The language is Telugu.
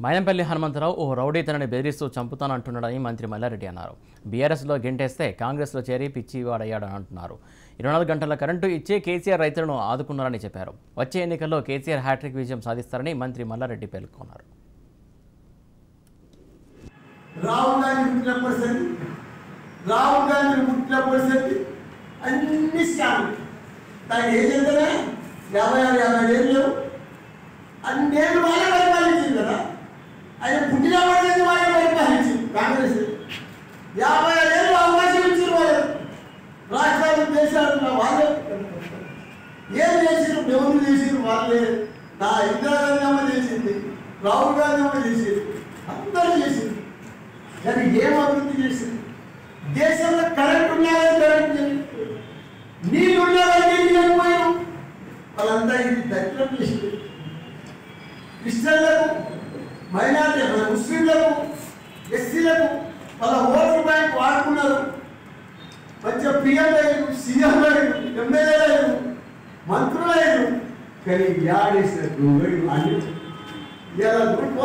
మైనంపల్లి హనుమంతరావు ఓ రౌడీతనని బెదిరిస్తూ చంపుతానంటున్నాడని మంత్రి మల్లారెడ్డి అన్నారు. బీఆర్ఎస్లో గెంటేస్తే కాంగ్రెస్లో చేరి పిచ్చివాడయ్యాడని అంటున్నారు. 24 గంటల కరెంటు ఇచ్చే కేసీఆర్ రైతులను ఆదుకున్నారని చెప్పారు. వచ్చే ఎన్నికల్లో కేసీఆర్ హ్యాట్రిక్ విజయం సాధిస్తారని మంత్రి మల్లారెడ్డి పేర్కొన్నారు. రాహుల్ గాంధీ పుట్టినప్పుడు అన్ని స్కామ్ తన ఏజ్ ఎంతనే 56 ఏళ్ళు అన్నేళ్ళు వాళ్ళే పరిపాలించింది కదా. ఆయన పుట్టినప్పటి వాళ్ళే పరిపాలించింది కాంగ్రెస్. 56 ఏళ్ళు అవకాశం ఇచ్చిన వాళ్ళు రాష్ట్రాలు దేశాలు వాళ్ళే ఏం చేసిరు, ఎవరు చేసిరు వాళ్ళే. నా ఇందిరాగాంధీ అమ్మ చేసింది, రాహుల్ గాంధీ అమ్మ చేసింది, అందరూ చేసింది. కానీ ఏం అభివృద్ధి చేసింది? దేశంలో కరెంట్ ఉన్నారని కరెంట్ నీళ్ళు ఉన్నారని నీళ్ళు లేకపోయారు. వాళ్ళంతా ఇది దరిద్రం చేసింది. క్రిస్టియన్లకు, మైనార్టీ ముస్లింలకు, ఎస్సీలకు వాళ్ళ ఓటు బ్యాంక్ వాడుకున్నారు. మంచిగా పిఎం అయ్యారు, సీఎం అయ్యారు, ఎమ్మెల్యేలు అయ్యారు, మంత్రులు అయ్యారు. కానీ యాడేసినట్టు అన్ని ఇలా గ్రూప్